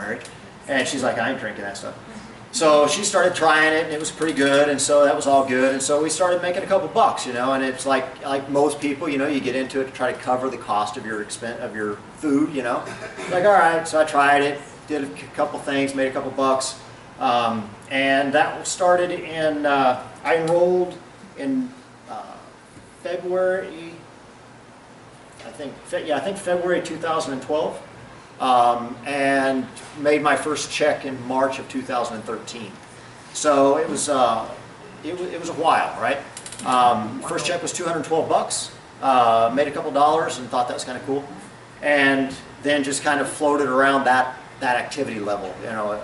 married. And she's like, I ain't drinking that stuff. So she started trying it, and it was pretty good, and so that was all good. And so we started making a couple bucks, you know. And it's like most people, you know, you get into it to try to cover the cost of your food, you know. Like, all right, so I tried it, did a couple things, made a couple bucks, and that started in. I enrolled in February. I think February 2012. And made my first check in March of 2013. So it was a while, right? First check was $212. Made a couple dollars and thought that was kind of cool, and then just kind of floated around that activity level. You know,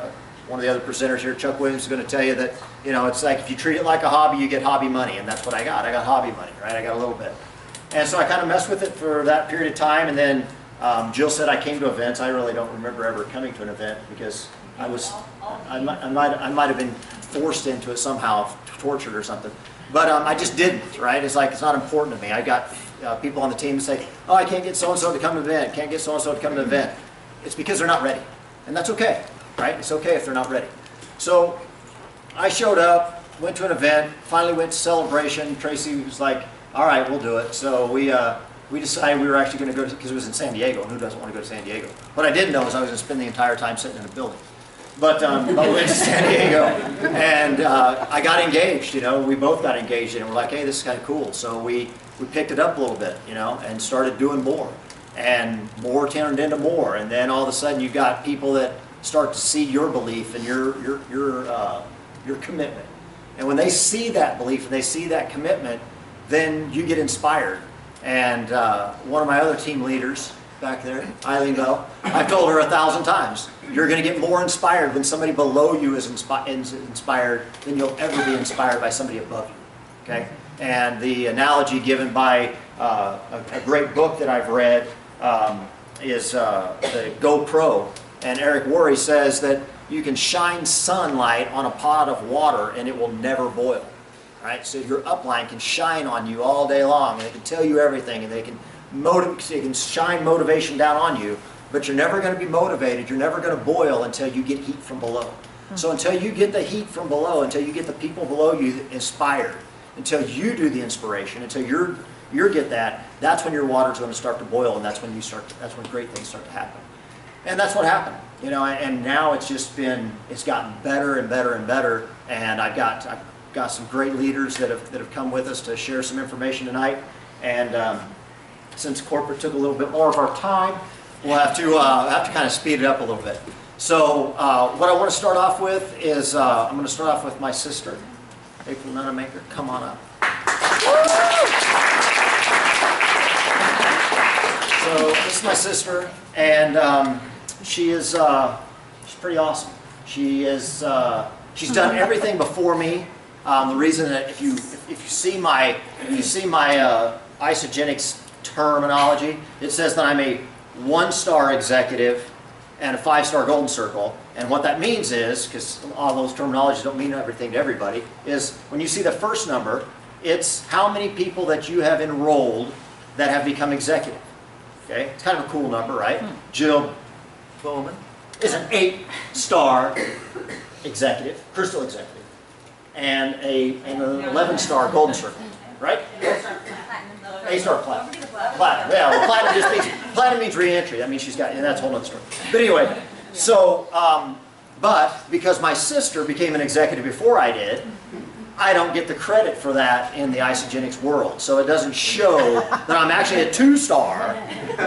one of the other presenters here, Chuck Williams, is going to tell you that, you know, it's like if you treat it like a hobby, you get hobby money, and that's what I got. I got hobby money, right? I got a little bit, and so I kind of messed with it for that period of time, and then. Jill said I came to events. I really don't remember ever coming to an event because I might have been forced into it somehow, tortured or something. But I just didn't, right? It's like, it's not important to me. I got people on the team say, oh, I can't get so-and-so to come to an event, can't get so-and-so to come to an event. It's because they're not ready. And that's okay, right? It's okay if they're not ready. So I showed up, went to an event, finally went to Celebration. Tracy was like, all right, we'll do it. So we decided we were actually going to go to, because it was in San Diego, and who doesn't want to go to San Diego? What I didn't know is I was going to spend the entire time sitting in a building. But we went to San Diego, and I got engaged, you know, we both got engaged, and we're like, hey, this is kind of cool. So we picked it up a little bit, you know, and started doing more. And more turned into more, and then all of a sudden you've got people that start to see your belief and your commitment. And when they see that belief and they see that commitment, then you get inspired. And one of my other team leaders back there, Eileen Bell, I've told her 1,000 times, you're going to get more inspired when somebody below you is inspired than you'll ever be inspired by somebody above you. Okay? And the analogy given by a great book that I've read is the GoPro. And Eric Worre says that you can shine sunlight on a pot of water and it will never boil. Right? So your upline can shine on you all day long, and they can tell you everything, and they can shine motivation down on you, but you're never going to be motivated, you're never going to boil until you get heat from below. So until you get the heat from below, until you get the people below you inspired, until you do the inspiration, until you get that, that's when your water's going to start to boil, and that's when great things start to happen. And that's what happened, you know, and now it's gotten better and better and better, and I've got some great leaders that have come with us to share some information tonight. And since corporate took a little bit more of our time, we'll have to kind of speed it up a little bit. So what I want to start off with is I'm going to start off with my sister, April Nunemaker. Come on up. So this is my sister, and she's pretty awesome. She's done everything before me. The reason that if you see my Isagenix terminology, it says that I'm a 1-star executive and a 5-star golden circle. And what that means is, because all those terminologies don't mean everything to everybody, is when you see the first number, it's how many people that you have enrolled that have become executive. Okay, it's kind of a cool number, right? Jill Bowman is an 8-star executive, crystal executive, and an 11-star golden circle, right? A-star platinum. Platinum. Yeah, well, platinum means re-entry. That means she's got, and that's a whole other story. But anyway, so, but because my sister became an executive before I did, I don't get the credit for that in the Isagenix world. So it doesn't show that I'm actually a 2-star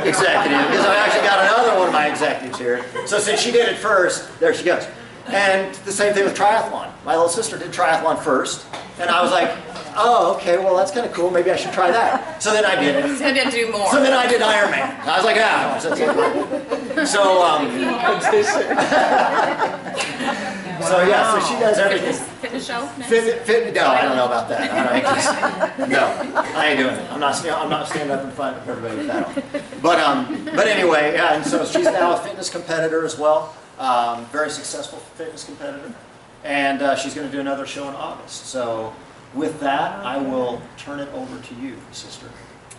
executive, because I've actually got another one of my executives here. So since she did it first, there she goes. And the same thing with triathlon. My little sister did triathlon first, and I was like, oh, okay, well, that's kind of cool. Maybe I should try that. So then I did it. So then do more. So then I did Ironman. I was like, ah. So yeah, so she does everything. Fitness show? No, I don't know about that. No, I ain't doing it. I'm not standing up in front of everybody with that on. But anyway, yeah, and so she's now a fitness competitor as well. Very successful fitness competitor. And she's going to do another show in August. So with that, I will turn it over to you, sister.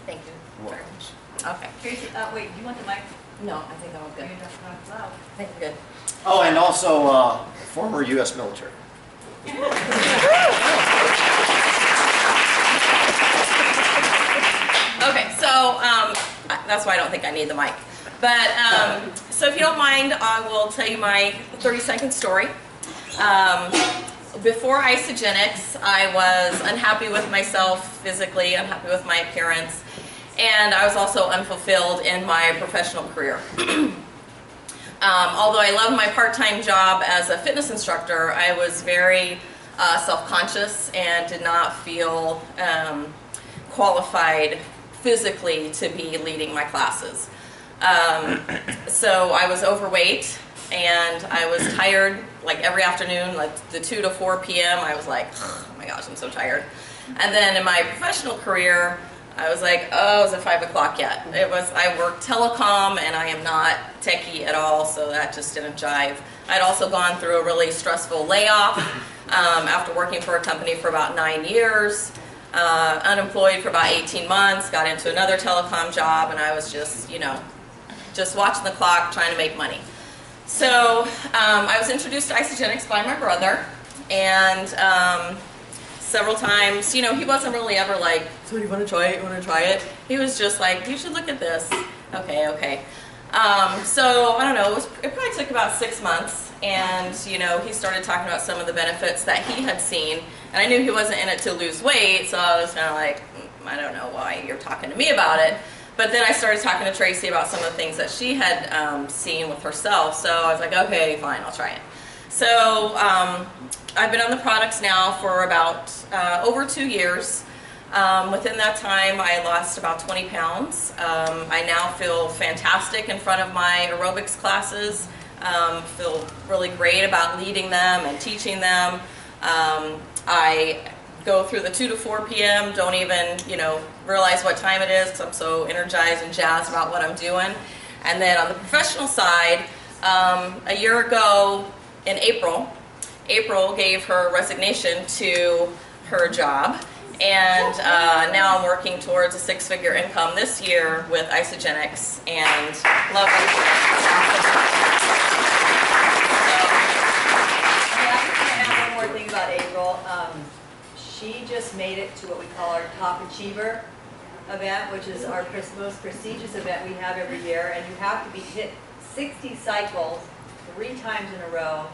Thank you very much. Okay. Tracy, wait, do you want the mic? No, I think I'm good. I think we're good. Oh, and also former U.S. military. Okay, so that's why I don't think I need the mic. But so if you don't mind, I will tell you my 30-second story. Before Isagenix, I was unhappy with myself physically, unhappy with my appearance, and I was also unfulfilled in my professional career. Although I loved my part-time job as a fitness instructor, I was very self-conscious and did not feel qualified physically to be leading my classes. So I was overweight and I was tired like every afternoon, like the 2 to 4 p.m. I was like, oh my gosh, I'm so tired. And then in my professional career, I was like, oh, is it 5 o'clock yet? I worked telecom and I am not techie at all, so that just didn't jive. I'd also gone through a really stressful layoff after working for a company for about 9 years. Unemployed for about 18 months, got into another telecom job, and I was just, you know, just watching the clock, trying to make money. So I was introduced to Isagenix by my brother, and several times, you know, he wasn't really ever like, so do you want to try it, you want to try it? He was just like, you should look at this. Okay, okay. So, I don't know, it probably took about 6 months, and, you know, he started talking about some of the benefits that he had seen, and I knew he wasn't in it to lose weight, so I was kind of like, I don't know why you're talking to me about it. But then I started talking to Tracy about some of the things that she had seen with herself, so I was like, okay, fine, I'll try it. So, I've been on the products now for about over 2 years. Within that time, I lost about 20 pounds. I now feel fantastic in front of my aerobics classes. Feel really great about leading them and teaching them. I go through the 2 to 4 p.m., don't even, you know, realize what time it is because I'm so energized and jazzed about what I'm doing. And then on the professional side, a year ago in April gave her resignation to her job. And now I'm working towards a 6-figure income this year with Isagenix and love it. One more thing about April. She just made it to what we call our Top Achiever event, which is our most prestigious event we have every year. And you have to be hit 60 cycles 3 times in a row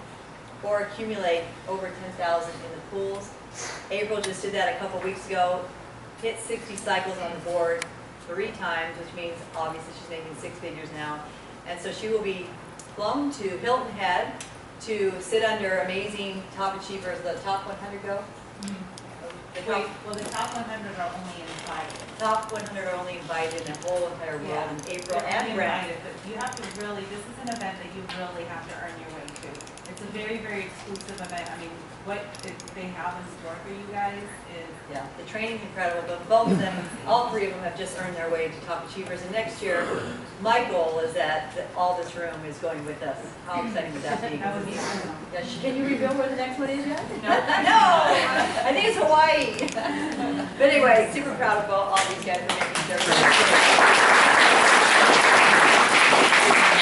or accumulate over 10,000 in the pools. April just did that a couple weeks ago, hit 60 cycles on the board 3 times, which means obviously she's making 6 figures now. And so she will be flown to Hilton Head to sit under amazing top achievers. The top 100 go? Well, the top 100 are only invited. Top 100 are only invited in the whole entire world, Yeah. and April They're and only Brent. invited, but you have to really, this is an event that you really have to earn your way to. It's a very, very exclusive event. I mean, what they have in store for you guys is... Yeah, the training's incredible, but both of them, all 3 of them have just earned their way to top achievers. And next year, my goal is that all this room is going with us. How exciting would that be? That would be awesome. Yeah, can you reveal where the next one is yet? No. No! I think it's Hawaii. But anyway, super proud of all these guys for making sure.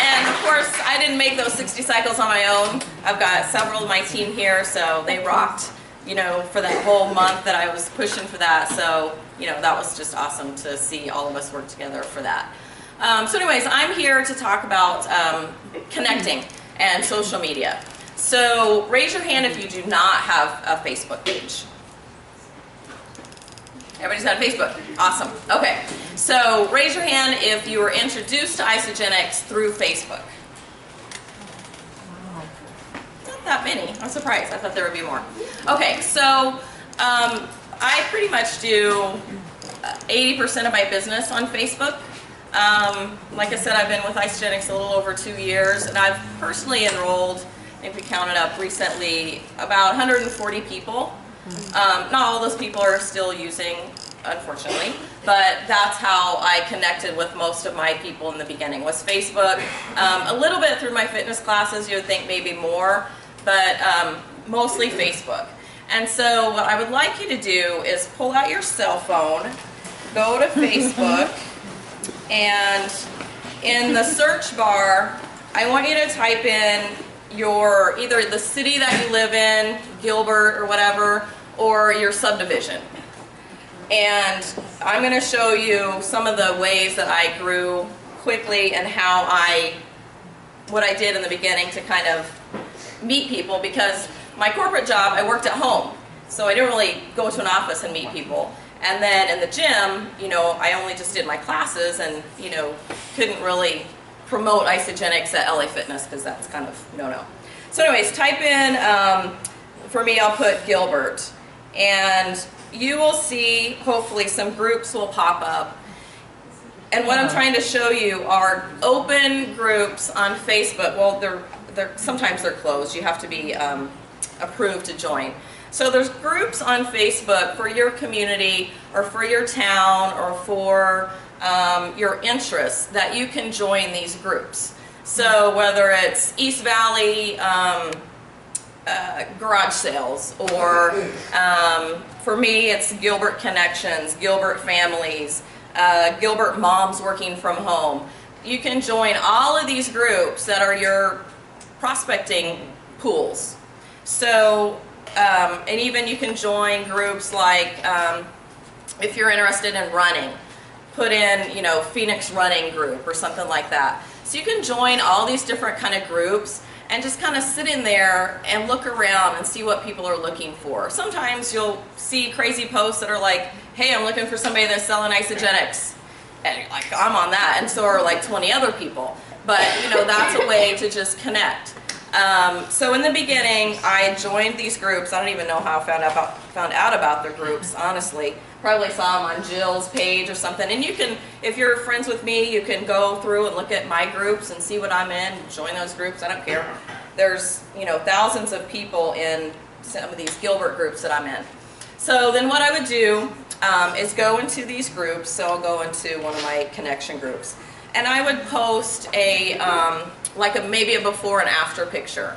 And of course, I didn't make those 60 cycles on my own. I've got several of my team here, so they rocked, you know, for that whole month that I was pushing for that. So, you know, that was just awesome to see all of us work together for that. So anyways, I'm here to talk about connecting and social media. So raise your hand if you do not have a Facebook page. Everybody's got a Facebook. Awesome. Okay. So raise your hand if you were introduced to Isagenix through Facebook. Not that many. I'm surprised. I thought there would be more. Okay. So I pretty much do 80% of my business on Facebook. Like I said, I've been with Isagenix a little over 2 years, and I've personally enrolled, if we counted up recently, about 140 people. Not all those people are still using, unfortunately, but that's how I connected with most of my people in the beginning, was Facebook. A little bit through my fitness classes, you would think maybe more, but mostly Facebook. And so what I would like you to do is pull out your cell phone, go to Facebook, and in the search bar, I want you to type in either the city that you live in, Gilbert or whatever, or your subdivision. And I'm going to show you some of the ways that I grew quickly and what I did in the beginning to kind of meet people, because my corporate job, I worked at home. So I didn't really go to an office and meet people. And then in the gym, I only just did my classes and, couldn't really promote Isagenix at LA Fitness because that's kind of no-no. So anyways, type in, for me, I'll put Gilbert. And you will see, hopefully, some groups will pop up. And what I'm trying to show you are open groups on Facebook. Well, sometimes they're closed. You have to be approved to join. So there's groups on Facebook for your community or for your town or for your interests that you can join these groups. So whether it's East Valley garage sales, or for me it's Gilbert Connections, Gilbert Families, Gilbert Moms Working from Home. You can join all of these groups that are your prospecting pools. So, and even you can join groups like, if you're interested in running, put in, Phoenix Running Group or something like that. So you can join all these different kind of groups and just kind of sit in there and look around and see what people are looking for. Sometimes you'll see crazy posts that are like, hey, I'm looking for somebody that's selling Isagenix. And you're like, I'm on that. And so are like 20 other people. But, that's a way to just connect. So in the beginning, I joined these groups. I don't even know how I found out about the groups, honestly. Probably saw them on Jill's page or something. And you can, if you're friends with me, you can go through and look at my groups and see what I'm in, join those groups. I don't care. There's, thousands of people in some of these Gilbert groups that I'm in. So then what I would do is go into these groups. So I'll go into one of my connection groups. And I would post maybe a before and after picture.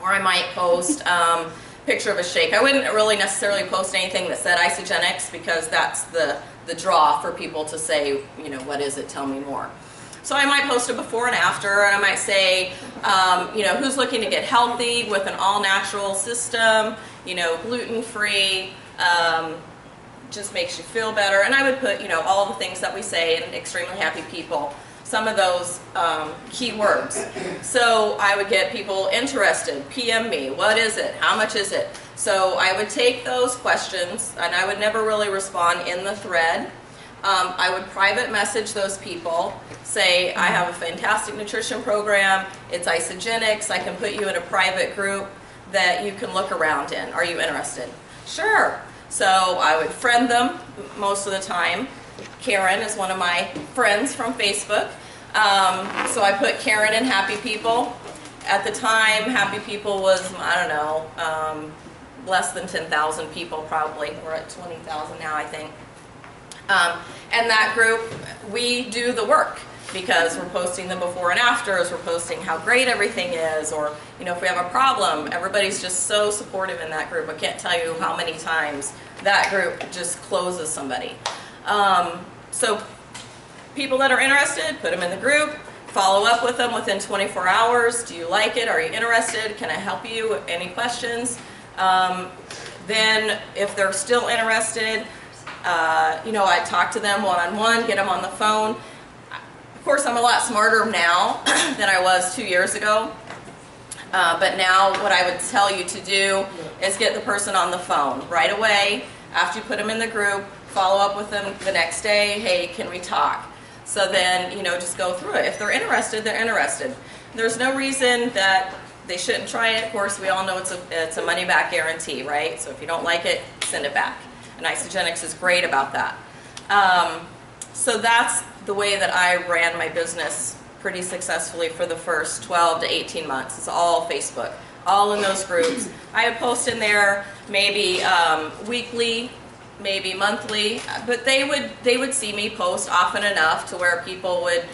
Or I might post picture of a shake. I wouldn't really necessarily post anything that said Isagenix, because that's the draw for people to say, what is it? Tell me more. So I might post a before and after, and I might say, who's looking to get healthy with an all-natural system, gluten-free, just makes you feel better. And I would put, all the things that we say and extremely happy people, some of those keywords. So I would get people interested, PM me, what is it, how much is it? So I would take those questions, and I would never really respond in the thread. I would private message those people, say, I have a fantastic nutrition program, it's Isagenix, I can put you in a private group that you can look around in. Are you interested? Sure. So I would friend them most of the time. Karen is one of my friends from Facebook. So I put Karen in Happy People. At the time, Happy People was, I don't know, less than 10,000 people probably. We're at 20,000 now, I think. And that group, we do the work, because we're posting the before and afters, we're posting how great everything is, or if we have a problem, everybody's just so supportive in that group. I can't tell you how many times that group just closes somebody. So people that are interested, put them in the group, follow up with them within 24 hours. Do you like it? Are you interested? Can I help you? Any questions? Then if they're still interested, I talk to them one-on-one, get them on the phone. Of course, I'm a lot smarter now than I was 2 years ago. But now what I would tell you to do is get the person on the phone right away. After you put them in the group, follow up with them the next day. Hey, can we talk? So then, just go through it. If they're interested, they're interested. There's no reason that they shouldn't try it. Of course, we all know it's a money-back guarantee, right? So if you don't like it, send it back. And Isagenix is great about that. So that's the way that I ran my business pretty successfully for the first 12 to 18 months. It's all Facebook, all in those groups. I would post in there maybe weekly, maybe monthly, but they would see me post often enough to where people would,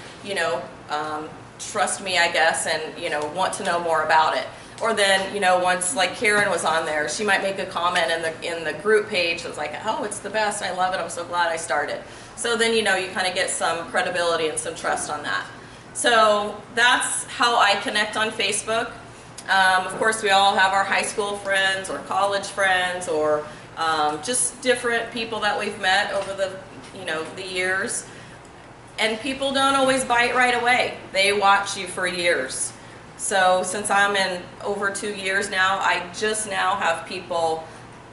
trust me, I guess, and want to know more about it. Or then, you know, once like Karen was on there, she might make a comment in the group page that's like, oh, it's the best, I love it, I'm so glad I started. So then, you know, you kind of get some credibility and some trust on that. So that's how I connect on Facebook. Of course, we all have our high school friends or college friends or just different people that we've met over the, you know, the years. And people don't always bite right away. They watch you for years. So since I'm in over 2 years now, I just now have people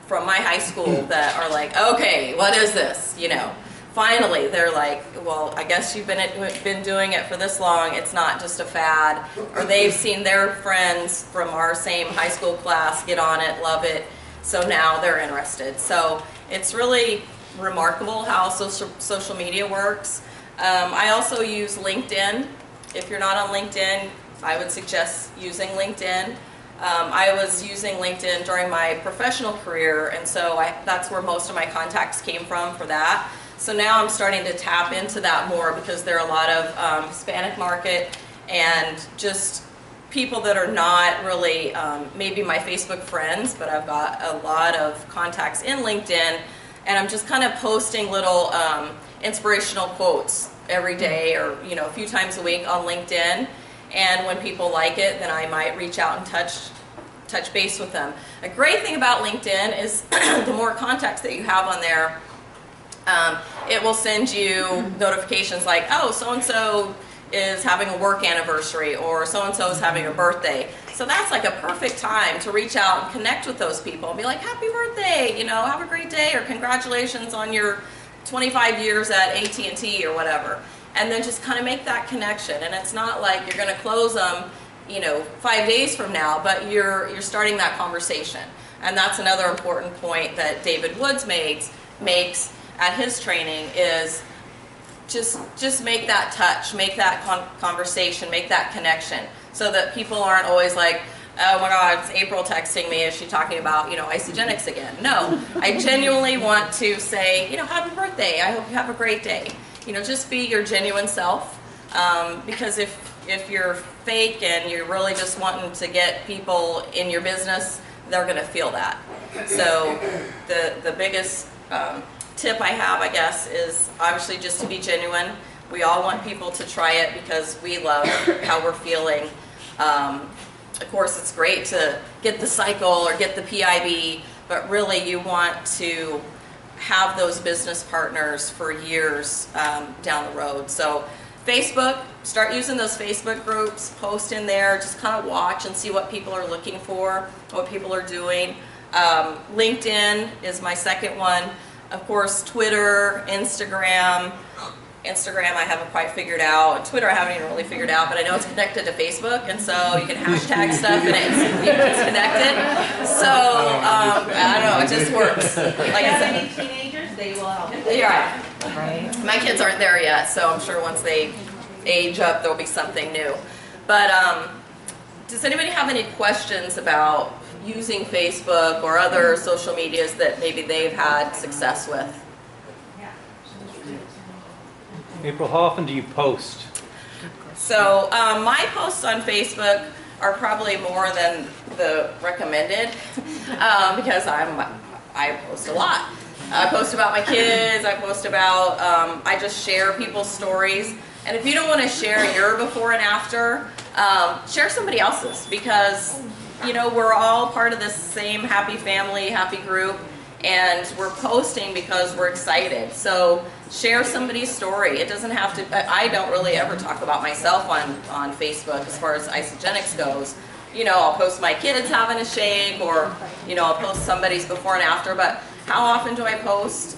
from my high school that are like, okay, what is this? You know, finally they're like, well, I guess you've been doing it for this long. It's not just a fad. Or they've seen their friends from our same high school class get on it, love it. So now they're interested. So it's really remarkable how social media works. I also use LinkedIn. If you're not on LinkedIn, I would suggest using LinkedIn. I was using LinkedIn during my professional career, and so that's where most of my contacts came from for that. So now I'm starting to tap into that more because there are a lot of Hispanic market and just people that are not really maybe my Facebook friends, but I've got a lot of contacts in LinkedIn, and I'm just kind of posting little inspirational quotes every day or, you know, a few times a week on LinkedIn. And when people like it, then I might reach out and touch base with them. A great thing about LinkedIn is the more contacts that you have on there, it will send you notifications like, oh, so-and-so is having a work anniversary or so-and-so is having a birthday. So that's like a perfect time to reach out and connect with those people and be like, happy birthday, you know, have a great day, or congratulations on your 25 years at AT&T or whatever. And then just kind of make that connection. And it's not like you're going to close them, you know, 5 days from now, but you're starting that conversation. And that's another important point that David Woods makes at his training is just make that touch, make that conversation, make that connection, so that people aren't always like, oh my God, it's April texting me, is she talking about, you know, Isagenix again? No, I genuinely want to say, you know, happy birthday, I hope you have a great day. You know, just be your genuine self, because if you're fake and you're really just wanting to get people in your business, they're going to feel that. So the biggest tip I have, I guess, is obviously just to be genuine. We all want people to try it because we love how we're feeling. Of course, it's great to get the cycle or get the PIB, but really you want to have those business partners for years down the road. So Facebook, start using those Facebook groups, post in there, just kind of watch and see what people are looking for, what people are doing. LinkedIn is my second one. Of course, Twitter, Instagram I haven't quite figured out. Twitter I haven't even really figured out, but I know it's connected to Facebook, and so you can hashtag stuff and it's connected. So I don't know, it just works. Like I said, If you have any teenagers, they will help. yeah. Right. My kids aren't there yet, so I'm sure once they age up, there'll be something new. But does anybody have any questions about using Facebook or other social medias that maybe they've had success with? April, how often do you post? So my posts on Facebook are probably more than the recommended because I post a lot. I post about my kids, I post about, I just share people's stories. And if you don't want to share your before and after, share somebody else's, because, you know, we're all part of this same happy family, happy group, and we're posting because we're excited. So share somebody's story. It doesn't have to, I don't really ever talk about myself on Facebook as far as Isagenix goes. You know, I'll post my kids having a shake, or, you know, I'll post somebody's before and after, but how often do I post?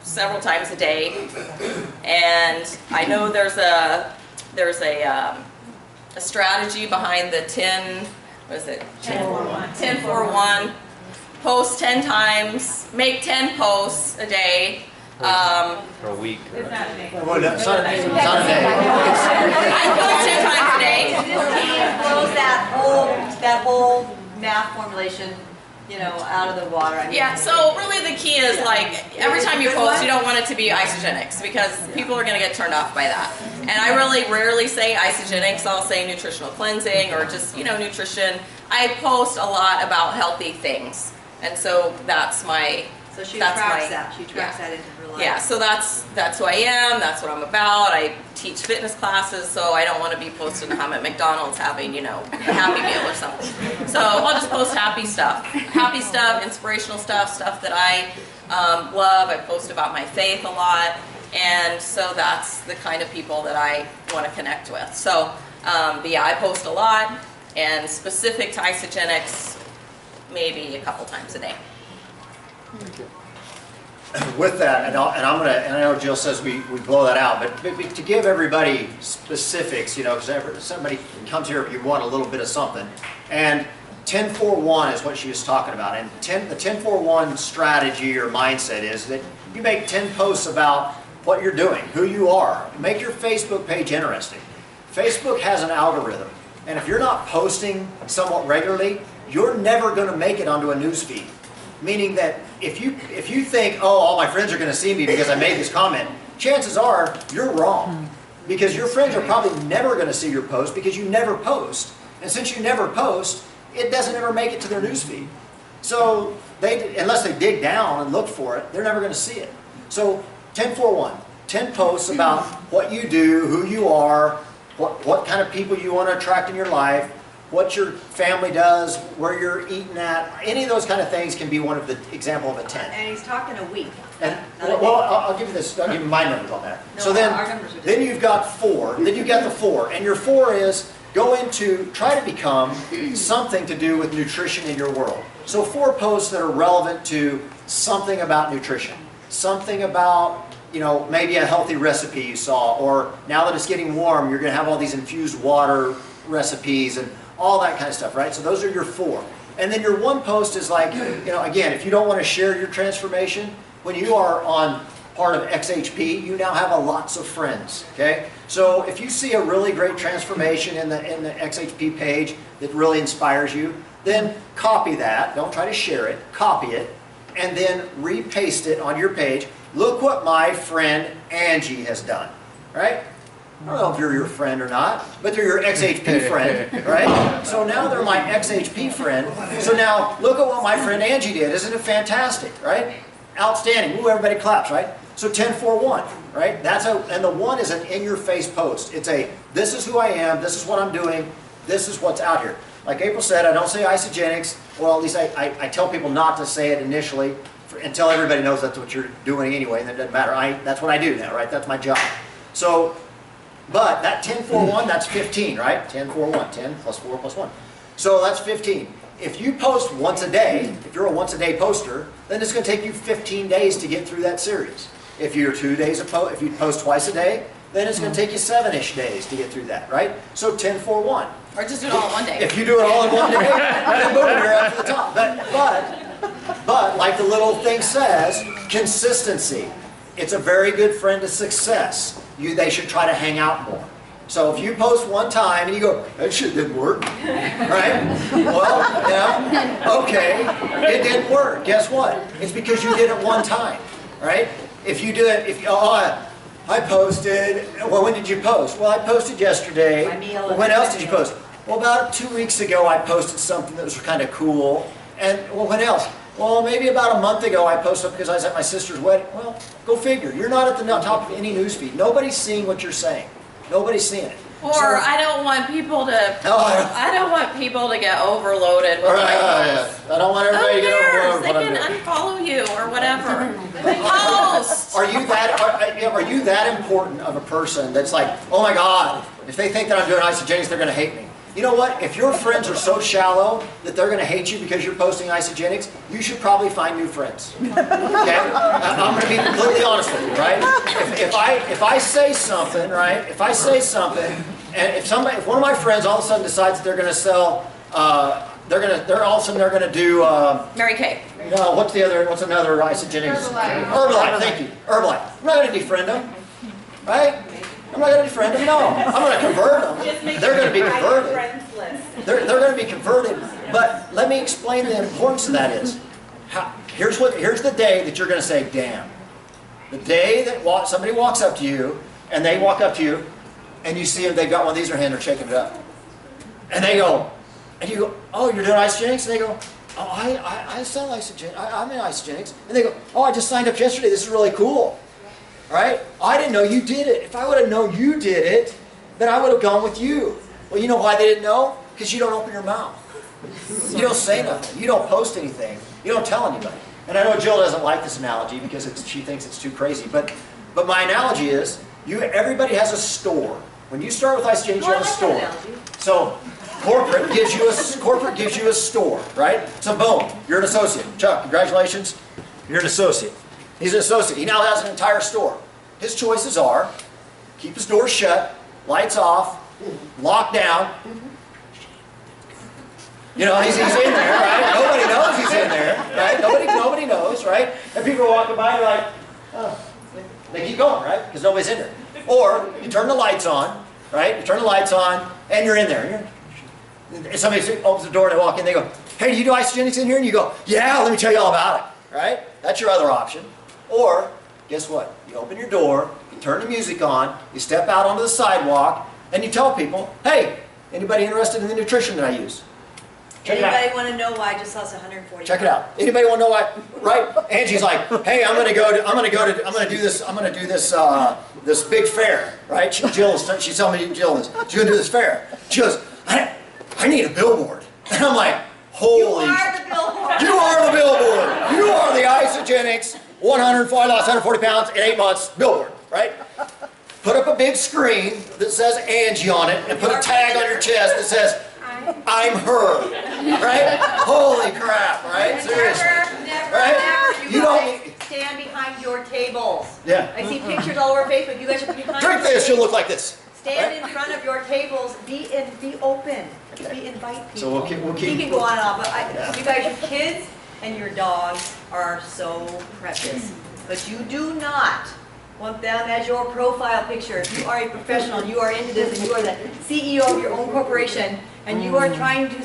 Several times a day. And I know there's a strategy behind the 10, what is it? 10-4-1. Post 10 times, make 10 posts a day. For a week. It's not a big. Well, it's not a day. I post 10 times a day. This team knows that whole math formulation you know, out of the water. I mean, Yeah, so really the key is like every time you post, you don't want it to be Isagenix because people are going to get turned off by that. And I really rarely say Isagenix. I'll say nutritional cleansing or just, you know, nutrition. I post a lot about healthy things. And so that's my... So she that's tracks my- that. She tracks yeah. that into her life. Yeah, so that's who I am, that's what I'm about. I teach fitness classes, so I don't want to be posting I'm at McDonald's having, you know, a Happy Meal or something. So I'll just post happy stuff, inspirational stuff, stuff that I love. I post about my faith a lot, and so that's the kind of people that I want to connect with. So, but yeah, I post a lot, and specific to Isagenix, maybe a couple times a day. With that, and I'm gonna, and I know Jill says we blow that out, but to give everybody specifics, you know, because somebody comes here, you want a little bit of something, and 10-4-1 is what she was talking about, and the 10-4-1 strategy or mindset is that you make 10 posts about what you're doing, who you are, make your Facebook page interesting. Facebook has an algorithm, and if you're not posting somewhat regularly, you're never going to make it onto a news feed. Meaning that if you think, oh, all my friends are going to see me because I made this comment, chances are you're wrong. Because your friends are probably never going to see your post because you never post. And since you never post, it doesn't ever make it to their newsfeed. So unless they dig down and look for it, they're never going to see it. So 10-4-1, 10 posts about what you do, who you are, what kind of people you want to attract in your life, what your family does, where you're eating at, any of those kind of things can be one of the example of a 10. And he's talking a week. And not a day. well, I'll give you this. I'll give you my numbers on that. No, So then, our numbers are just- then you've got 4. Then you've got the 4, and your 4 is go into try to become something to do with nutrition in your world. So 4 posts that are relevant to something about nutrition, something about, you know, maybe a healthy recipe you saw, or now that it's getting warm, you're going to have all these infused water recipes and all that kind of stuff, right? So those are your 4. And then your 1 post is like, you know, again, if you don't want to share your transformation, when you are on part of XHP, you now have lots of friends, okay? So if you see a really great transformation in the XHP page that really inspires you, then copy that. Don't try to share it. Copy it. And then repaste it on your page. Look what my friend Angie has done, right? I don't know if you're your friend or not, but they're your XHP friend, right? So now they're my XHP friend. So now look at what my friend Angie did. Isn't it fantastic, right? Outstanding. Ooh, everybody claps, right? So 10-4-1, right? And the 1 is an in-your-face post. It's a, this is who I am, this is what I'm doing, this is what's out here. Like April said, I don't say Isagenix. Well, at least I tell people not to say it initially until everybody knows that's what you're doing anyway, and it doesn't matter. That's what I do now, right? That's my job. So, but that 10-4-1, that's 15, right? 10-4-1, 10 plus 4 plus 1. So that's 15. If you post once a day, if you're a once a day poster, then it's going to take you 15 days to get through that series. If you're 2 days if you post twice a day, then it's going to take you 7-ish days to get through that, right? So 10-4-1. Or just do it all in one day. If you do it all in one day, then boom, you're up to the top. But like the little thing says, consistency. It's a very good friend to success. They should try to hang out more. So if you post one time and you go, that shit didn't work, right? Well, yeah, okay, it didn't work. Guess what? It's because you did it one time, right? If you do it, I posted, well, when did you post? Well, I posted yesterday. My meal. Well, when else did you post? Well, about 2 weeks ago, I posted something that was kind of cool. And, well, when else? Well, maybe about a month ago, I posted because I was at my sister's wedding. Well, go figure. You're not at the top of any newsfeed. Nobody's seeing what you're saying. Nobody's seeing it. Or So- I don't want people to. Oh, I don't want people to get overloaded with my posts. I don't want everybody to get Who cares? overwhelmed They with what I'm can doing. unfollow you or whatever. Post. Are you that important of a person that's like, oh my God, if they think that I'm doing Isagenix, they're going to hate me? You know what? If your friends are so shallow that they're going to hate you because you're posting Isagenix, you should probably find new friends. Okay? I'm going to be completely honest with you, right? If I say something, right? If I say something, and if one of my friends all of a sudden decides that they're going to sell, they're all of a sudden they're going to do. Mary Kay. No, what's another Isagenix? Herbalife, thank you. Herbalife. I'm not going to defriend them, right? I'm not going to defriend them, no. I'm going to convert them. They're going to be converted. They're going to be converted. But let let me explain the importance of that is. Here's the day that you're going to say, damn. The day that somebody walks up to you, and they walk up to you, and you see them, they've got one of these in their hand, they're shaking it up. And they go, and you go, oh, you're doing Isagenix? And they go, oh, I sell Isagenix. I'm in Isagenix. And they go, oh, I just signed up yesterday. This is really cool. Right? I didn't know you did it. If I would have known you did it, then I would have gone with you. Well, you know why they didn't know? Because you don't open your mouth. You don't say nothing. You don't post anything. You don't tell anybody. And I know Jill doesn't like this analogy because she thinks it's too crazy. But my analogy is, everybody has a store. When you start with Isagenix, you have a store. So corporate gives you a store, right? So boom, you're an associate. Chuck, congratulations. You're an associate. He's an associate. He now has an entire store. His choices are keep his door shut, lights off, locked down. You know, he's in there, right? Nobody knows he's in there, right? Nobody knows, right? And people are walking by and they're like, oh. They keep going, right? Because nobody's in there. Or you turn the lights on, right? You turn the lights on and you're in there. And somebody opens the door and they walk in, they go, hey, do you do Isagenix in here? And you go, yeah, let me tell you all about it, right? That's your other option. Or, guess what? You open your door, you turn the music on, you step out onto the sidewalk, and you tell people, hey, anybody interested in the nutrition that I use? Anybody want to know why I just lost 140? Check it out. Anybody want to know why? Right? Angie's like, hey, I'm gonna do this big fair, right? She's telling me Jill is. She's gonna do this fair. She goes, I need a billboard. And I'm like, holy. You are the billboard. You are the billboard. You are the Isagenix 140 pounds in 8 months billboard, right? Put up a big screen that says Angie on it, and put a tag on your chest that says, I'm her, right? Holy crap, right? Seriously, right? You don't stand behind your tables. Yeah. I see pictures all over Facebook. You guys are behind. Drink this, you'll look like this. Stand in front of your tables. Be open. Invite people. So we'll keep. You can go on and on, but you guys, your kids and your dogs are so precious. But you do not want them as your profile picture. If you are a professional, you are into this, and you are the CEO of your own corporation, and you are trying to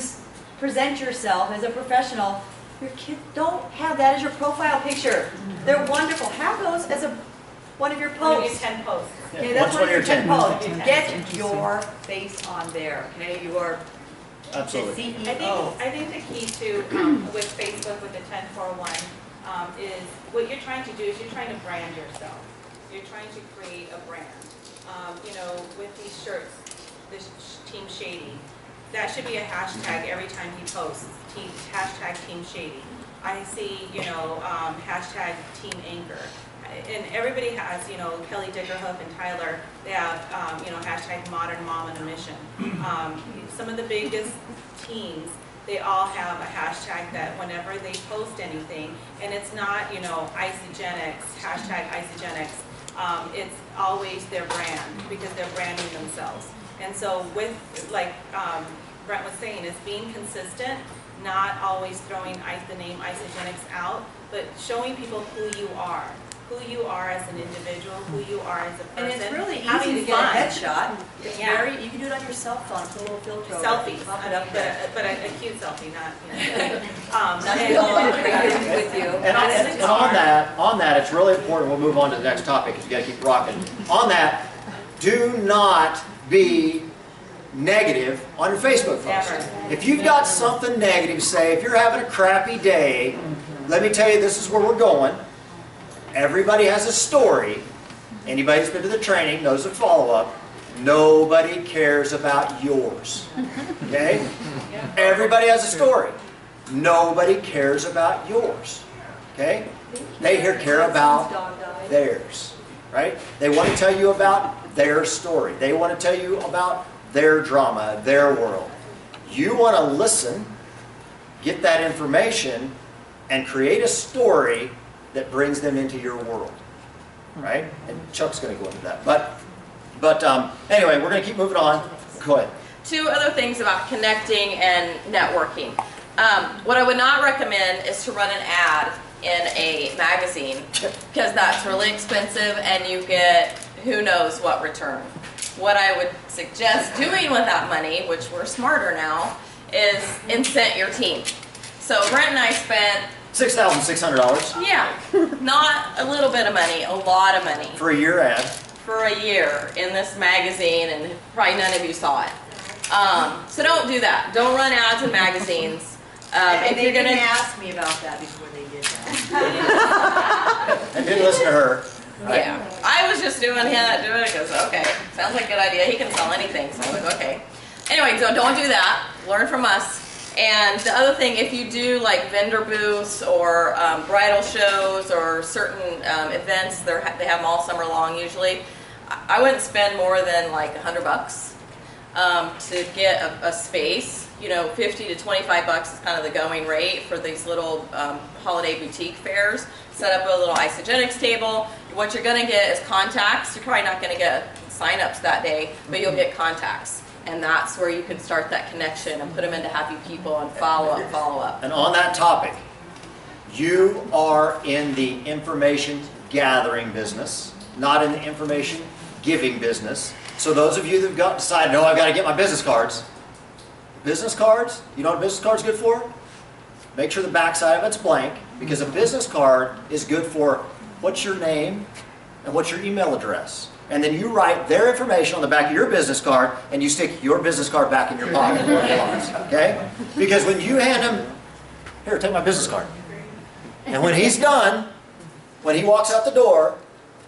present yourself as a professional, your kids don't have that as your profile picture. They're wonderful. Have those as one of your posts. 10 posts. Okay, that's one of your 10 10. posts. Get your face on there, okay? You are the Absolutely. CEO. I think the key to, with Facebook, with the 1041, is what you're trying to do is you're trying to brand yourself. You're trying to create a brand. You know, with these shirts, this Team Shady, that should be a hashtag every time he posts. Hashtag Team Shady. I see, you know, hashtag Team Anchor. And everybody has, you know, Kelly Dickerhoof and Tyler, they have, you know, hashtag Modern Mom on a Mission. Some of the biggest teams, they all have a hashtag that whenever they post anything, and it's not, you know, Isagenix, hashtag Isagenix, it's always their brand because they're branding themselves. And so with, like Brent was saying, is being consistent, not always throwing the name Isagenix out, but showing people who you are as an individual, who you are as a person. And it's really having easy to get fun. a headshot. It's Yeah. you can do it on your cell phone, put a little filter over it, Selfies, pop it up there. but a cute selfie, not, you know. Not to go on with you. And on that, it's really important. We'll move on to the next topic because you got to keep rocking. On that, do not be negative on your Facebook post. Never. If you've got something negative, say if you're having a crappy day, let me tell you, this is where we're going. Everybody has a story. Anybody who's been to the training knows the follow-up. Nobody cares about yours. Okay? Everybody has a story. Nobody cares about yours. Okay? They care about theirs. Right? They want to tell you about their story. They want to tell you about their drama, their world. You want to listen, get that information, and create a story that brings them into your world, right? And Chuck's going to go into that. But anyway, we're going to keep moving on. Go ahead. 2 other things about connecting and networking. What I would not recommend is to run an ad in a magazine because that's really expensive and you get who knows what return. What I would suggest doing with that money, which we're smarter now, is incent your team. So Brent and I spent, $6,600 yeah, not a little bit of money, a lot of money for a year ad. for a year in this magazine, and probably none of you saw it. So don't do that. Don't run ads in magazines. And If they you're didn't gonna, ask me about that before they did that. And didn't listen to her. Right? yeah, I was just doing it because okay, sounds like a good idea. He can sell anything, so I was like, okay. Anyway, so don't do that. Learn from us. And the other thing, if you do like vendor booths or bridal shows or certain events, they have them all summer long usually. I wouldn't spend more than like $100 to get a space. You know, 50 to 25 bucks is kind of the going rate for these little holiday boutique fairs. Set up a little Isagenix table. What you're gonna get is contacts. You're probably not gonna get sign-ups that day, but you'll get contacts. And that's where you can start that connection and put them into happy people and follow up. And on that topic, you are in the information gathering business, not in the information giving business. So those of you that have decided, no, I've got to get my business cards. Business cards, you know what a business card's good for? Make sure the backside of it's blank, because a business card is good for what's your name and what's your email address. And then you write their information on the back of your business card, and you stick your business card back in your pocket where it belongs, okay? Because when you hand him, here, take my business card. And when he's done, when he walks out the door,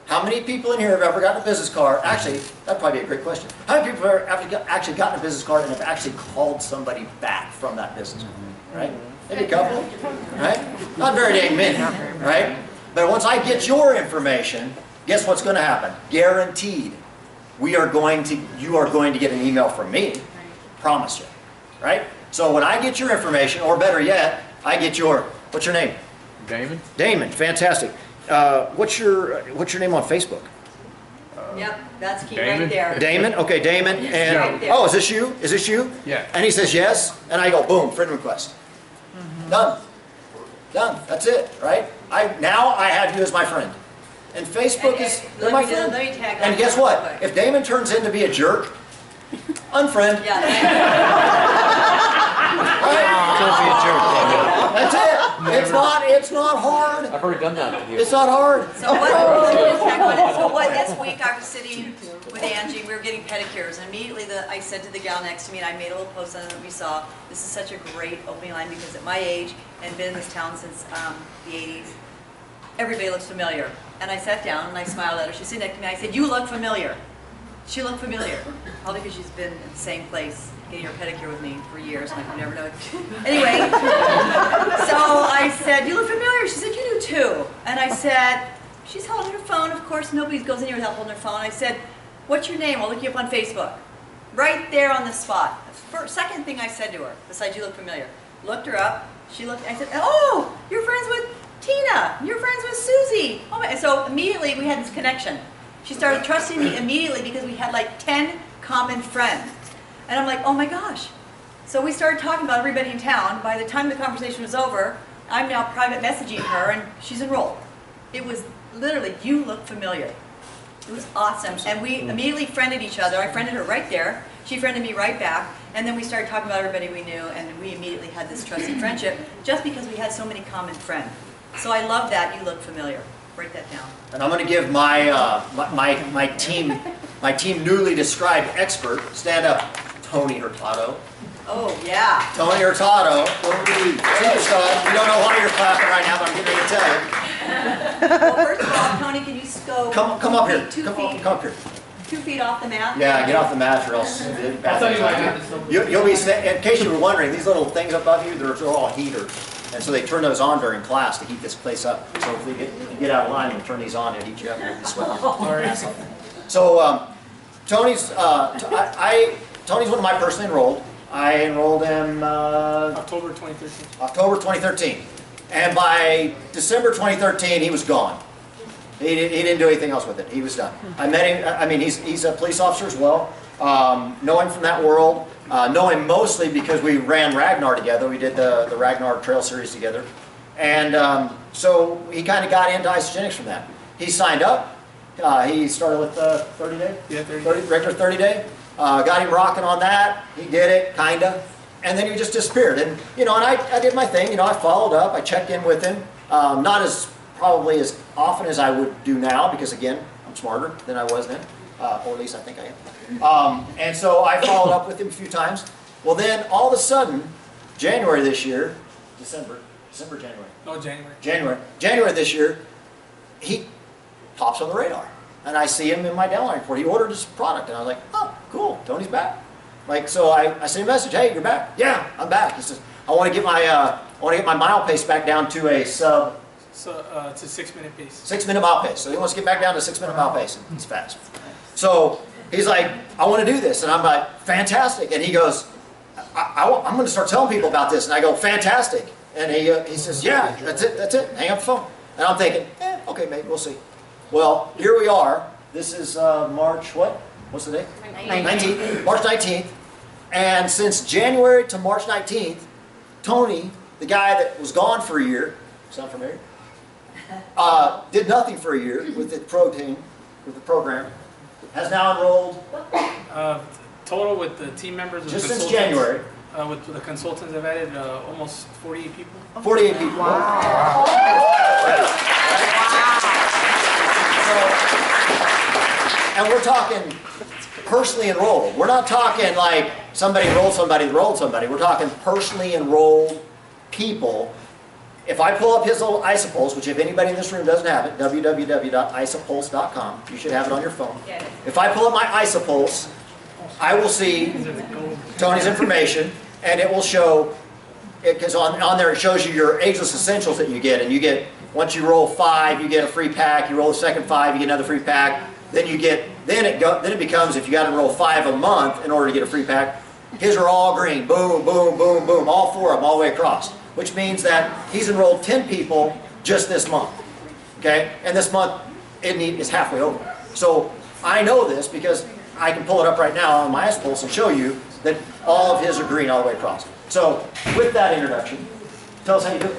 how many people in here have ever gotten a business card? Actually, that'd probably be a great question. How many people have actually gotten a business card and have actually called somebody back from that business card, right? Maybe a couple, right? Not very dang many, right? But once I get your information, guess what's going to happen? Guaranteed. You are going to get an email from me. Promise you, right? So when I get your information, or better yet, I get what's your name? Damon? Damon, fantastic. What's your name on Facebook? Yep, that's key Damon? right there. Damon? Okay, Damon. And Right there. oh, is this you? Is this you? Yeah. And he says yes, and I go, boom, friend request. Done. Done. That's it, right? Now I have you as my friend. And Facebook is they're my friend. Let me tag And on guess real what? quick. If Damon turns in to be a jerk, unfriend. Yeah, Right? Don't be a jerk. That's it. It's not hard. I've already done that with you. It's not hard. so what this week I was sitting with Angie, we were getting pedicures, and immediately I said to the gal next to me, and I made a little post on it that we saw, this is such a great opening line, because at my age, and been in this town since the 80s, everybody looks familiar. And I sat down and I smiled at her. She's sitting next to me. I said, you look familiar. She looked familiar. Probably because she's been in the same place getting her pedicure with me for years, and I could never know it. Anyway, so I said, you look familiar. She said, you do too. And I said, she's holding her phone. Of course, nobody goes in here without holding her phone. I said, what's your name? I'll look you up on Facebook. Right there on the spot. Second thing I said to her, besides you look familiar. Looked her up. She looked, I said, oh, you're friends with Tina, you're friends with Susie. Oh my, so immediately we had this connection. She started trusting me immediately because we had like 10 common friends. And I'm like, oh my gosh. So we started talking about everybody in town. By the time the conversation was over, I'm now private messaging her and she's enrolled. It was literally, you look familiar. It was awesome. And we immediately friended each other. I friended her right there. She friended me right back. And then we started talking about everybody we knew, and we immediately had this trusted friendship just because we had so many common friends. So I love that. You look familiar. Write that down. And I'm going to give my team newly described expert, stand up, Tony Hurtado. Oh, yeah. Tony Hurtado, superstar. You don't know why you're clapping right now, but I'm getting ready to tell you. Well, first of all, Tony, can you go Come up here. 2 Come feet, up here. 2 feet off the mat? Yeah, get off the mat or else. You'll be, in case you were wondering, these little things above you, they're all heaters. And so they turn those on during class to heat this place up. So if you get out of line and turn these on, it'll heat you up and you'll be sweating. So Tony's one of my personally enrolled. I enrolled him October 2013. October 2013. And by December 2013, he was gone. He didn't do anything else with it. He was done. I met him. I mean, he's a police officer as well. Know him from that world. Know him mostly because we ran Ragnar together. We did the Ragnar Trail Series together. And so he kind of got into Isagenix from that. He signed up. He started with 30 day? Yeah, 30 regular 30 day. Got him rocking on that. He did it, kind of. and then he just disappeared. And and I did my thing. I followed up. I checked in with him, not as probably as often as I would do now, because again, I'm smarter than I was then, or at least I think I am. And so I followed up with him a few times. Well, then all of a sudden, January this year, January this year, he pops on the radar. And I see him in my downline report. He ordered his product, and I was like, oh, cool, Tony's back. So I sent a message, hey, you're back? Yeah, I'm back. He says, I want to get my mile pace back down to a sub. So it's a 6-minute pace. 6-minute mile pace. So he wants to get back down to 6-minute mile pace. He's fast. So he's like, I want to do this. And I'm like, fantastic. And he goes, I'm going to start telling people about this. And I go, fantastic. And he says, yeah, that's it. Hang up the phone. And I'm thinking, okay, mate, we'll see. Well, here we are. This is March, what? What's the date? 19th. March 19th. And since January to March 19th, Tony, the guy that was gone for a year, sound familiar? Did nothing for a year with the program, has now enrolled. Total with the team members. Just since January. With the consultants, I've added almost 48 people. 48 people. Wow. And we're talking personally enrolled. We're not talking like somebody enrolled somebody. We're talking personally enrolled people. If I pull up his little IsaPulse, which if anybody in this room doesn't have it, www.isapulse.com, you should have it on your phone. If I pull up my IsaPulse, I will see Tony's information, and it will show, because on there it shows you your ageless essentials that you get, and you get, once you roll 5, you get a free pack. You roll the second 5, you get another free pack. Then it becomes, if you got to roll 5 a month in order to get a free pack. His are all green, boom, boom, boom, boom, all 4 of them, all the way across. Which means that he's enrolled 10 people just this month. Okay, and this month it is halfway over. So I know this because I can pull it up right now on my IsaPulse and show you that all of his are green all the way across. So with that introduction, tell us how you do it.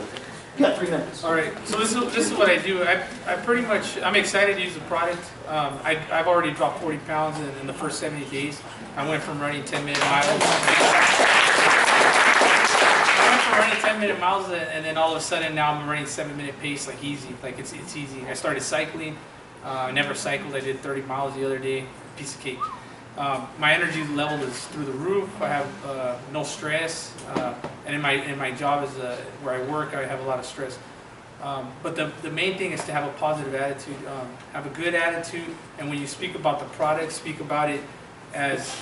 You got 3 minutes. All right. So this is what I do. I'm excited to use the product. I've already dropped 40 pounds in the first 70 days. I went from running 10-minute miles. Running 10-minute miles, and then all of a sudden now I'm running 7-minute pace, like easy, like it's easy. I started cycling. I never cycled. I did 30 miles the other day. Piece of cake. My energy level is through the roof. I have no stress, and in my job is where I work, I have a lot of stress. But the main thing is to have a positive attitude, have a good attitude, and when you speak about the product, speak about it as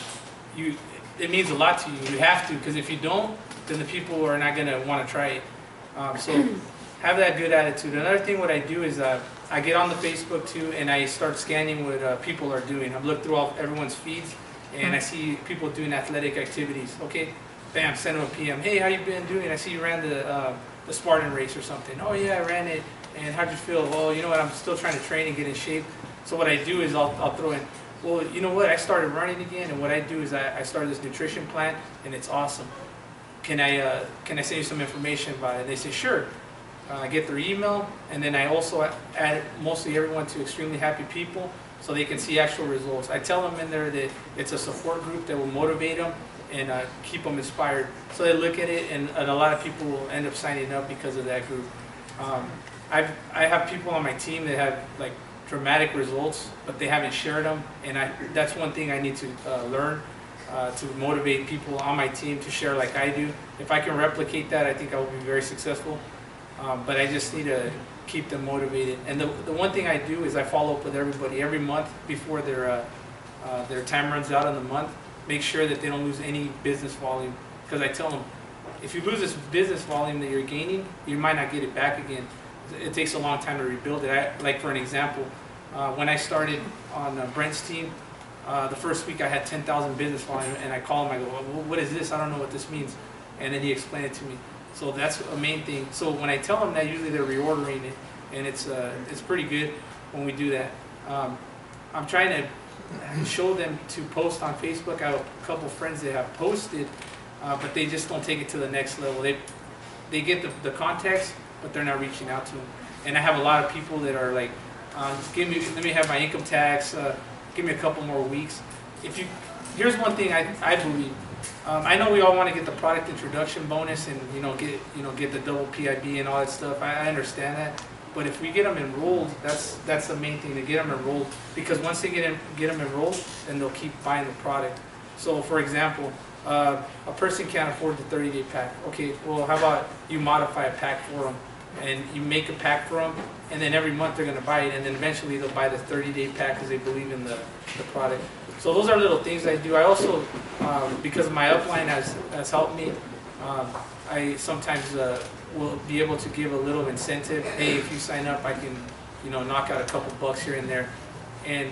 you. It means a lot to you. You have to, because if you don't, then the people are not going to want to try it. So have that good attitude. Another thing what I do is I get on the Facebook too, and I start scanning what people are doing. I've looked through everyone's feeds, and I see people doing athletic activities. Okay, bam, send them a PM. Hey, how you been doing? I see you ran the Spartan race or something. Oh yeah, I ran it. And how'd you feel? Well, you know what? I'm still trying to train and get in shape. So what I do is I'll throw in, well, you know what? I started running again, and what I do is I started this nutrition plan, and it's awesome. Can I send you some information about it? And they say, sure. I get their email, and then I also add mostly everyone to Extremely Happy People so they can see actual results. I tell them in there that it's a support group that will motivate them and keep them inspired. So they look at it, and a lot of people will end up signing up because of that group. I have people on my team that have like dramatic results, but they haven't shared them, and that's one thing I need to learn. To motivate people on my team to share like I do. If I can replicate that, I think I will be very successful. But I just need to keep them motivated. And the one thing I do is I follow up with everybody every month before their time runs out in the month. Make sure that they don't lose any business volume. Because I tell them, if you lose this business volume that you're gaining, you might not get it back again. It takes a long time to rebuild it. Like for an example, when I started on Brent's team, the first week I had 10,000 business volume, and I call him, I go, well, what is this? I don't know what this means. And then he explained it to me. So that's a main thing. So when I tell them that, usually they're reordering it, and it's pretty good when we do that. I'm trying to show them to post on Facebook. I have a couple friends that have posted, but they just don't take it to the next level. They get the context, but they're not reaching out to them. And I have a lot of people that are like, let me have my income tax, give me a couple more weeks. Here's one thing I believe. I know we all want to get the product introduction bonus and get the double PIB and all that stuff. I understand that, but if we get them enrolled, that's the main thing, to get them enrolled, because once they get them enrolled, then they'll keep buying the product. So for example, a person can't afford the 30-day pack. Okay, well, how about you modify a pack for them, and you make a pack for them, and then every month they're going to buy it, and then eventually they'll buy the 30-day pack because they believe in the product. So those are little things I do. I also, because my upline has helped me, I sometimes will be able to give a little incentive. Hey, if you sign up, I can, knock out a couple bucks here and there. And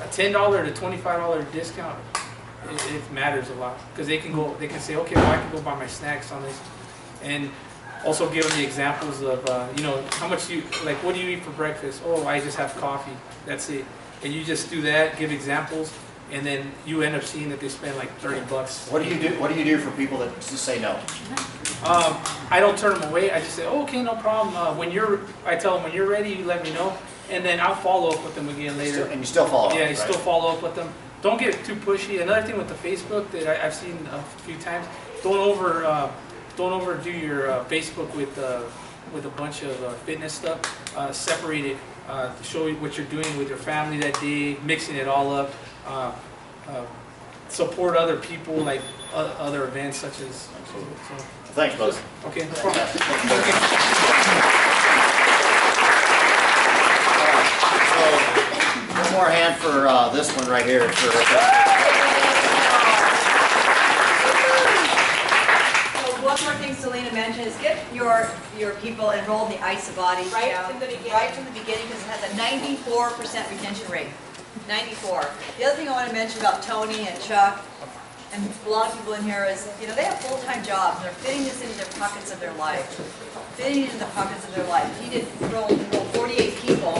a $10 to $25 discount, it matters a lot, because they can say, okay, well, I can go buy my snacks on this, and also give them the examples of, how much what do you eat for breakfast? Oh, I just have coffee. That's it. And you just do that, give examples, and then you end up seeing that they spend like 30 bucks. What do you do? What do you do for people that just say no? I don't turn them away. I just say, oh, okay, no problem. I tell them when you're ready, you let me know, and then I'll follow up with them again later. And you still follow up? Yeah, you right? still follow up with them. Don't get too pushy. Another thing with the Facebook that I've seen a few times, don't overdo your Facebook with a bunch of fitness stuff. Separate it. Show you what you're doing with your family that day, mixing it all up. Support other people, like other events such as. So, Thanks, brother. okay, no problem. So, one more hand for this one right here. One more thing Selena mentioned is get your people enrolled in the Isabody Right account from the beginning. right from the beginning, because it has a 94% retention rate. 94. The other thing I want to mention about Tony and Chuck and a lot of people in here is, they have full-time jobs, and they're fitting this into their pockets of their life. Fitting it into the pockets of their life. He did enroll 48 people,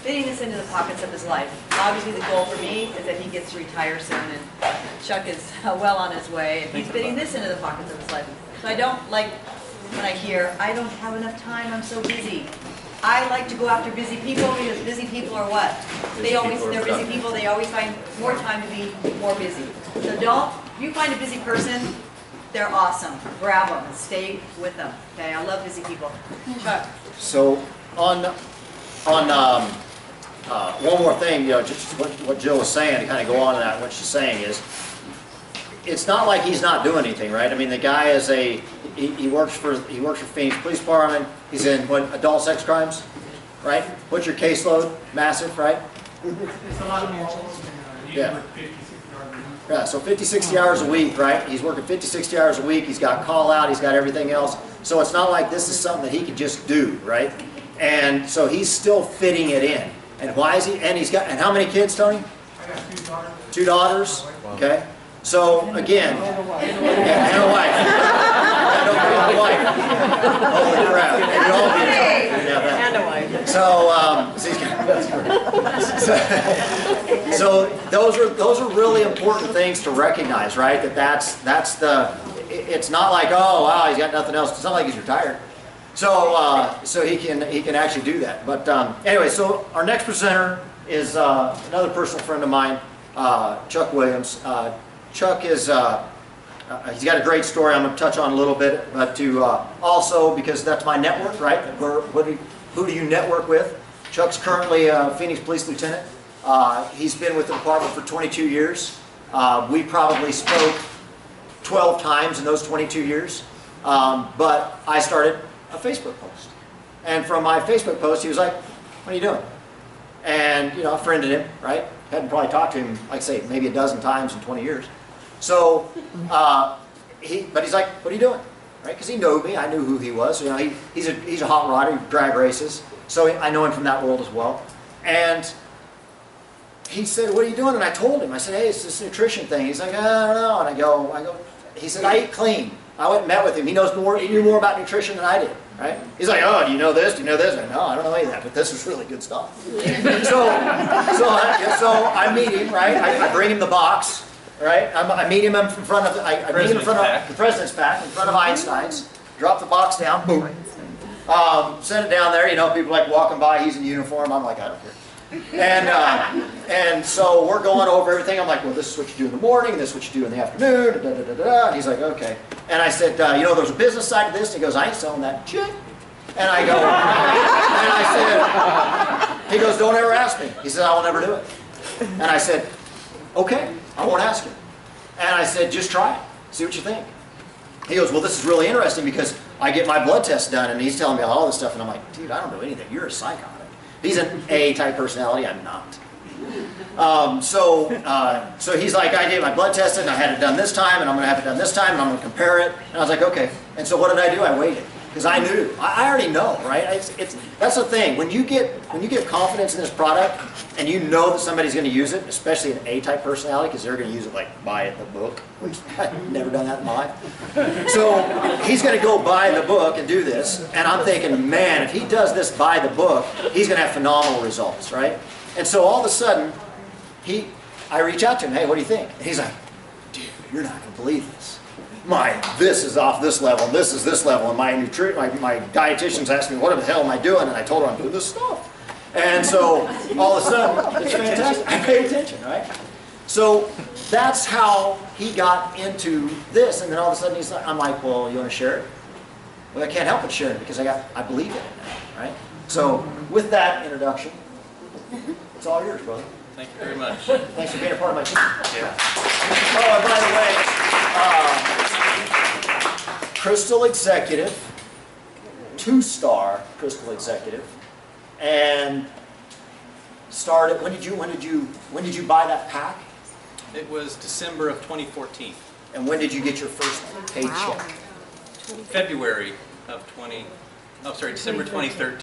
fitting this into the pockets of his life. Obviously the goal for me is that he gets to retire soon, and Chuck is well on his way, and he's fitting this into the pockets of his life. So I don't like when I hear, I don't have enough time, I'm so busy. I like to go after busy people, because busy people are what? They're busy people, they always find more time to be more busy. So if you find a busy person, they're awesome. Grab them and stay with them. Okay, I love busy people. Chuck. So on one more thing, just what Jill was saying, to kind of go on to that, what she's saying is, it's not like he's not doing anything, right? I mean, the guy is he works for Phoenix Police Department. He's in adult sex crimes, right? What's your caseload? Massive, right? It's a lot of calls. Yeah. Yeah, so 50, 60 hours a week, right? He's working 50, 60 hours a week. He's got call out. He's got everything else. So it's not like this is something that he could just do, right? And so he's still fitting it in. And why is he? And how many kids, Tony? I got 2 daughters. 2 daughters. Okay. So again, and a wife. And a wife. Holy crap! We'd all be there. And a wife. So those are really important things to recognize, right? That's the. It's not like, oh wow, he's got nothing else. It's not like he's retired. So he can actually do that. But anyway, so our next presenter is another personal friend of mine, Chuck Williams. Chuck is, he's got a great story I'm going to touch on a little bit, but also, because that's my network, right? Who do you network with? Chuck's currently a Phoenix Police Lieutenant. He's been with the department for 22 years. We probably spoke 12 times in those 22 years, but I started a Facebook post. And from my Facebook post, he was like, what are you doing? And, I friended him, right? Hadn't probably talked to him, like I say, maybe a dozen times in 20 years. So, but he's like, what are you doing? Right? Because he knew me, I knew who he was. He's a hot rodder, he drag races. So I know him from that world as well. And he said, what are you doing? And I told him, I said, hey, it's this nutrition thing. He's like, I don't know. And I go, he said, I eat clean. I went and met with him. He knew more about nutrition than I did. Right? He's like, oh, do you know this? Do you know this? No, I don't know any of that, but this is really good stuff. So I meet him, right? I bring him the box, right? I meet him in front of the President's Pack, in front of Einstein's. Drop the box down, boom. Send it down there. People like walking by. He's in uniform. I'm like, I don't care. And so we're going over everything. I'm like, well, this is what you do in the morning, this is what you do in the afternoon, da, da, da, da, da. And he's like, okay. And I said, you know, there's a business side to this. And he goes, I ain't selling that shit. And I go, and I said, he goes, don't ever ask me. He said, I will never do it. And I said, okay, I won't ask you. And I said, just try it, see what you think. He goes, well, this is really interesting because I get my blood test done and he's telling me all this stuff. And I'm like, dude, I don't know anything. You're a psychotic. He's an A-type personality. I'm not. So he's like, I did my blood test and I had it done this time and I'm going to have it done this time and I'm going to compare it. And I was like, okay. And so what did I do? I waited. Because I knew, I already know, right? That's the thing. When you get confidence in this product, and you know that somebody's going to use it, especially an A-type personality, because they're going to use it like buy the book, which I've never done that in my life. So he's going to go buy the book and do this, and I'm thinking, man, if he does this buy the book, he's going to have phenomenal results, right? And so all of a sudden, I reach out to him, hey, what do you think? And he's like, dude, you're not going to believe this. This is off this level, this is this level, and my dietitian's asked me, what the hell am I doing? And I told her I'm doing this stuff. And so all of a sudden, it's fantastic. I pay attention, right? So that's how he got into this, and then all of a sudden I'm like, well, you want to share it? Well, I can't help but share it because I believe in it now, right? So with that introduction, it's all yours, brother. Thank you very much. Thanks for being a part of my team. Yeah. Oh, and by the way, Crystal Executive, 2-star Crystal Executive, and started. When did you buy that pack? It was December of 2014. And when did you get your first paycheck? February of December 2013.